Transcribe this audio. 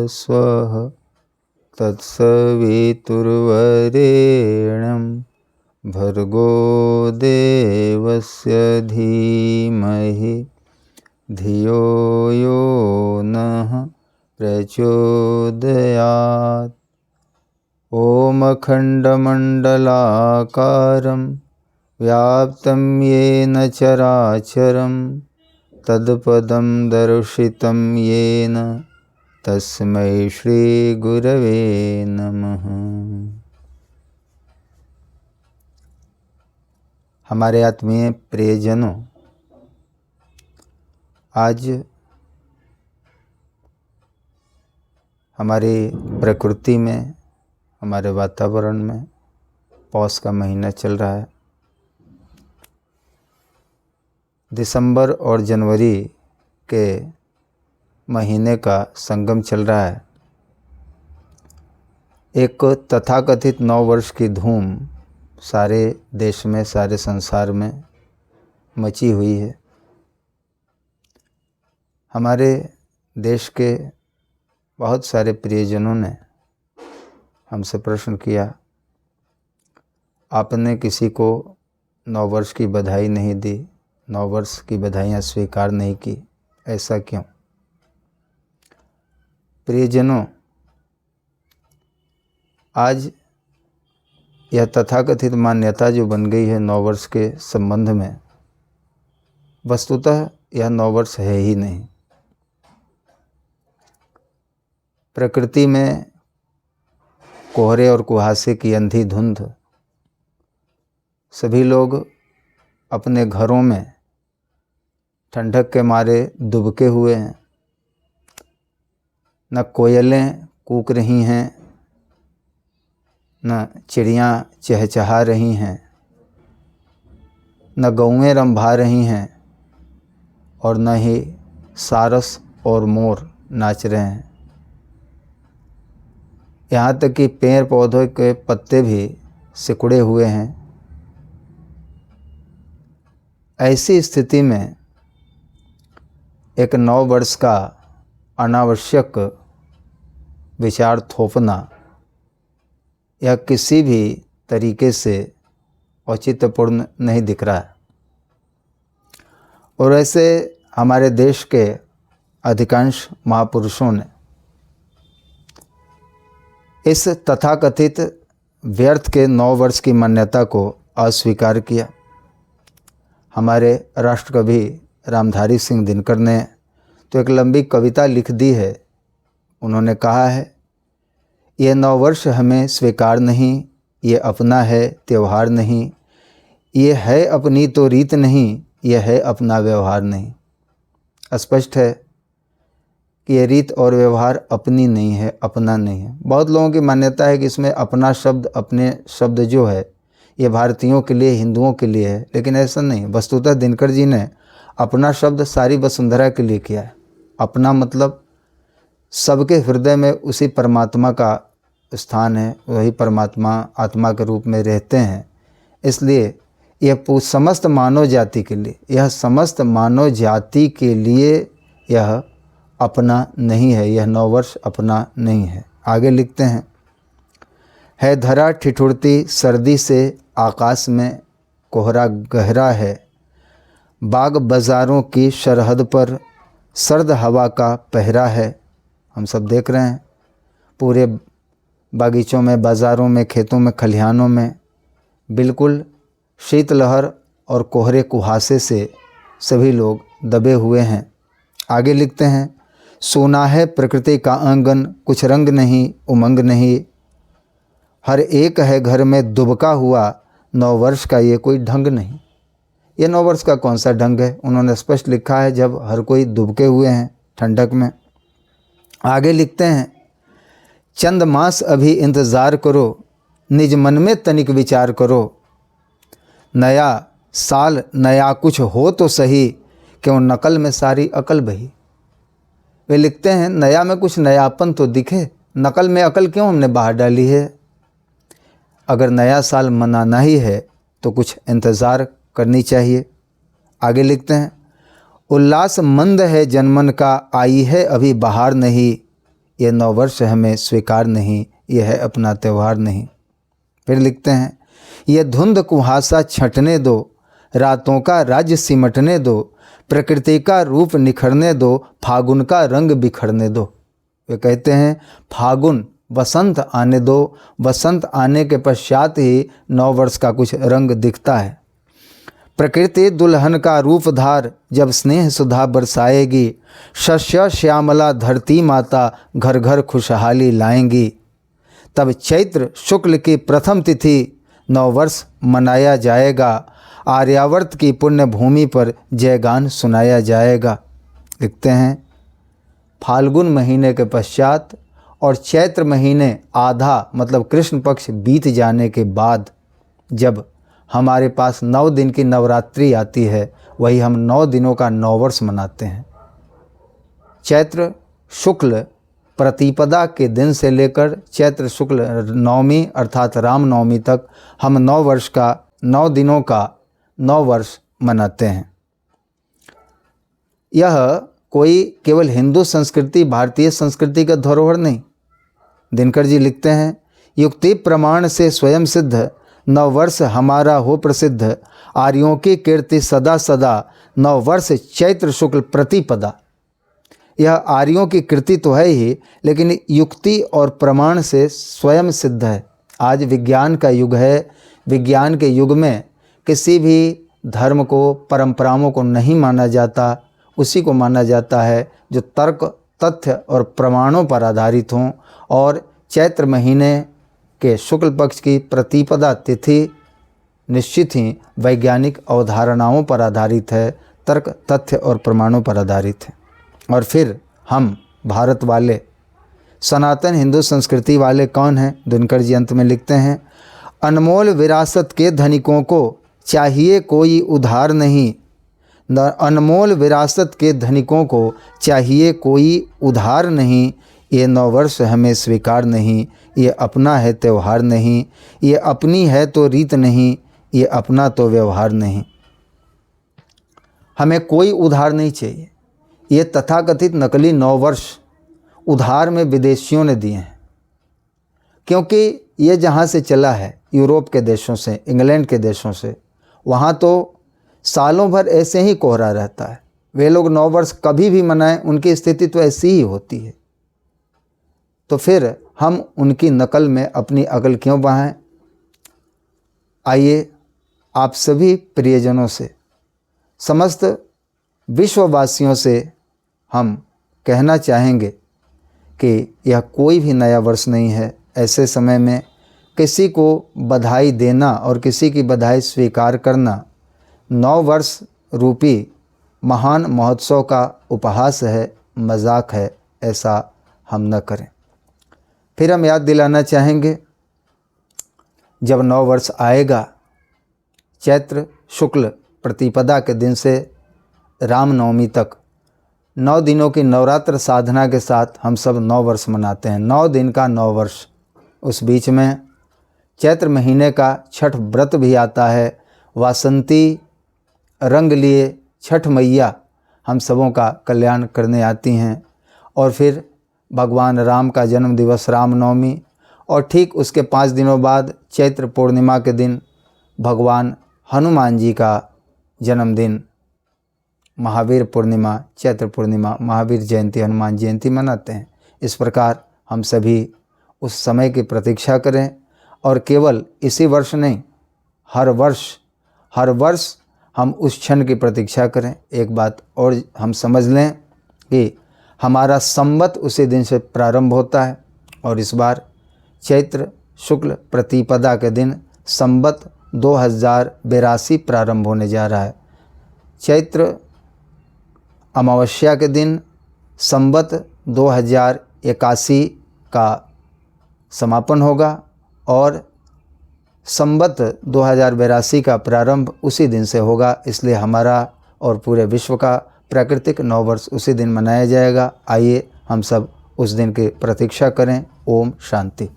स्वः तत्सवितुर्वरेण्यं भर्गो देवस्य धीमहि धियो यो नः प्रचोदयात्। ॐ अखण्डमण्डलाकारं व्याप्तं येन चराचरं तत्पदं दर्शितं येन तस्मै श्री गुरवे नमः। हमारे आत्मीय प्रियजनों, आज हमारी प्रकृति में, हमारे वातावरण में पौष का महीना चल रहा है। दिसंबर और जनवरी के महीने का संगम चल रहा है। एक तथाकथित 9 वर्ष की धूम सारे देश में, सारे संसार में मची हुई है। हमारे देश के बहुत सारे प्रियजनों ने हमसे प्रश्न किया, आपने किसी को 9 वर्ष की बधाई नहीं दी, 9 वर्ष की बधाइयाँ स्वीकार नहीं की, ऐसा क्यों? प्रियजनों, आज यह तथाकथित मान्यता जो बन गई है 9 वर्ष के संबंध में, वस्तुतः यह 9 वर्ष है ही नहीं। प्रकृति में कोहरे और कुहासे की अंधी धुंध, सभी लोग अपने घरों में ठंडक के मारे दुबके हुए हैं। न कोयलें कूक रही हैं, न चिड़ियाँ चहचहा रही हैं, न गौएं रंभा रही हैं, और न ही सारस और मोर नाच रहे हैं। यहाँ तक कि पेड़ पौधों के पत्ते भी सिकुड़े हुए हैं। ऐसी स्थिति में एक 9 वर्ष का अनावश्यक विचार थोपना यह किसी भी तरीके से औचित्यपूर्ण नहीं दिख रहा है। और ऐसे हमारे देश के अधिकांश महापुरुषों ने इस तथाकथित व्यर्थ के 9 वर्ष की मान्यता को अस्वीकार किया। हमारे राष्ट्रकवि रामधारी सिंह दिनकर ने तो एक लंबी कविता लिख दी है। उन्होंने कहा है, ये 9 वर्ष हमें स्वीकार नहीं, ये अपना है त्यौहार नहीं, ये है अपनी तो रीत नहीं, ये है अपना व्यवहार नहीं। स्पष्ट है कि ये रीत और व्यवहार अपनी नहीं है, अपना नहीं है। बहुत लोगों की मान्यता है कि इसमें अपना शब्द, अपने शब्द जो है ये भारतीयों के लिए, हिंदुओं के लिए है, लेकिन ऐसा नहीं। वस्तुतः दिनकर जी ने अपना शब्द सारी वसुंधरा के लिए किया है। अपना मतलब सबके हृदय में उसी परमात्मा का स्थान है, वही परमात्मा आत्मा के रूप में रहते हैं। इसलिए यह समस्त मानव जाति के लिए, यह समस्त मानव जाति के लिए यह अपना नहीं है, यह 9 वर्ष अपना नहीं है। आगे लिखते हैं, है धरा ठिठुरती सर्दी से, आकाश में कोहरा गहरा है, बाग बाज़ारों की सरहद पर सर्द हवा का पहरा है। हम सब देख रहे हैं, पूरे बागीचों में, बाज़ारों में, खेतों में, खलिहानों में बिल्कुल शीतलहर और कोहरे कुहासे से सभी लोग दबे हुए हैं। आगे लिखते हैं, सोना है प्रकृति का आंगन, कुछ रंग नहीं, उमंग नहीं, हर एक है घर में दुबका हुआ, 9 वर्ष का ये कोई ढंग नहीं। ये 9 वर्ष का कौन सा ढंग है? उन्होंने स्पष्ट लिखा है, जब हर कोई दुबके हुए हैं ठंडक में। आगे लिखते हैं, चंद मास अभी इंतज़ार करो, निज मन में तनिक विचार करो, नया साल नया कुछ हो तो सही, क्यों नकल में सारी अकल बही। वे लिखते हैं, नया में कुछ नयापन तो दिखे, नकल में अकल क्यों हमने बाहर डाली है। अगर नया साल मनाना ही है तो कुछ इंतज़ार करनी चाहिए। आगे लिखते हैं, उल्लास मंद है जनमन का, आई है अभी बाहर नहीं, ये नववर्ष हमें स्वीकार नहीं, यह है अपना त्यौहार नहीं। फिर लिखते हैं, ये धुंध कुहासा छंटने दो, रातों का राज्य सिमटने दो, प्रकृति का रूप निखरने दो, फागुन का रंग बिखरने दो। वे कहते हैं फागुन वसंत आने दो, वसंत आने के पश्चात ही नववर्ष का कुछ रंग दिखता है। प्रकृति दुल्हन का रूप धार, जब स्नेह सुधा बरसाएगी, शस्य श्यामला धरती माता घर घर खुशहाली लाएंगी। तब चैत्र शुक्ल की प्रथम तिथि नववर्ष मनाया जाएगा, आर्यावर्त की पुण्य भूमि पर जयगान सुनाया जाएगा। लिखते हैं, फाल्गुन महीने के पश्चात और चैत्र महीने आधा मतलब कृष्ण पक्ष बीत जाने के बाद जब हमारे पास 9 दिन की नवरात्रि आती है, वही हम 9 दिनों का नववर्ष मनाते हैं। चैत्र शुक्ल प्रतिपदा के दिन से लेकर चैत्र शुक्ल नवमी अर्थात रामनवमी तक हम 9 दिनों का नववर्ष मनाते हैं। यह कोई केवल हिंदू संस्कृति, भारतीय संस्कृति का धरोहर नहीं। दिनकर जी लिखते हैं, युक्ति प्रमाण से स्वयं सिद्ध, नववर्ष हमारा हो प्रसिद्ध, आर्यों की कीर्ति सदा सदा, नववर्ष चैत्र शुक्ल प्रतिपदा। यह आर्यों की कृति तो है ही, लेकिन युक्ति और प्रमाण से स्वयं सिद्ध है। आज विज्ञान का युग है। विज्ञान के युग में किसी भी धर्म को, परंपराओं को नहीं माना जाता, उसी को माना जाता है जो तर्क, तथ्य और प्रमाणों पर आधारित हों। और चैत्र महीने के शुक्ल पक्ष की प्रतिपदा तिथि निश्चित ही वैज्ञानिक अवधारणाओं पर आधारित है, तर्क, तथ्य और प्रमाणों पर आधारित है। और फिर हम भारत वाले, सनातन हिंदू संस्कृति वाले कौन हैं? दिनकर जी अंत में लिखते हैं, अनमोल विरासत के धनिकों को चाहिए कोई उधार नहीं, अनमोल विरासत के धनिकों को चाहिए कोई उधार नहीं। ये नववर्ष हमें स्वीकार नहीं, ये अपना है त्यौहार नहीं, ये अपनी है तो रीत नहीं, ये अपना तो व्यवहार नहीं। हमें कोई उधार नहीं चाहिए। ये तथाकथित नकली नववर्ष उधार में विदेशियों ने दिए हैं, क्योंकि ये जहाँ से चला है यूरोप के देशों से, इंग्लैंड के देशों से, वहाँ तो सालों भर ऐसे ही कोहरा रहता है। वे लोग नववर्ष कभी भी मनाएं, उनकी स्थिति तो ऐसी ही होती है। तो फिर हम उनकी नकल में अपनी अकल क्यों बहाएं? आइए आप सभी प्रियजनों से, समस्त विश्ववासियों से हम कहना चाहेंगे कि यह कोई भी नया वर्ष नहीं है। ऐसे समय में किसी को बधाई देना और किसी की बधाई स्वीकार करना नव वर्ष रूपी महान महोत्सव का उपहास है, मजाक है। ऐसा हम न करें। फिर हम याद दिलाना चाहेंगे, जब नव वर्ष आएगा, चैत्र शुक्ल प्रतिपदा के दिन से रामनवमी तक 9 दिनों की नवरात्र साधना के साथ हम सब 9 वर्ष मनाते हैं। 9 दिन का 9 वर्ष। उस बीच में चैत्र महीने का छठ व्रत भी आता है। वासंती रंग लिए छठ मैया हम सबों का कल्याण करने आती हैं। और फिर भगवान राम का जन्म दिवस रामनवमी, और ठीक उसके 5 दिनों बाद चैत्र पूर्णिमा के दिन भगवान हनुमान जी का जन्मदिन महावीर पूर्णिमा, चैत्र पूर्णिमा, महावीर जयंती, हनुमान जयंती मनाते हैं। इस प्रकार हम सभी उस समय की प्रतीक्षा करें, और केवल इसी वर्ष नहीं, हर वर्ष हम उस क्षण की प्रतीक्षा करें। एक बात और हम समझ लें कि हमारा संवत उसी दिन से प्रारंभ होता है, और इस बार चैत्र शुक्ल प्रतिपदा के दिन संवत 2082 प्रारंभ होने जा रहा है। चैत्र अमावस्या के दिन संवत 2081 का समापन होगा, और संवत 2082 का प्रारंभ उसी दिन से होगा। इसलिए हमारा और पूरे विश्व का प्राकृतिक नववर्ष उसी दिन मनाया जाएगा। आइए हम सब उस दिन की प्रतीक्षा करें। ओम शांति।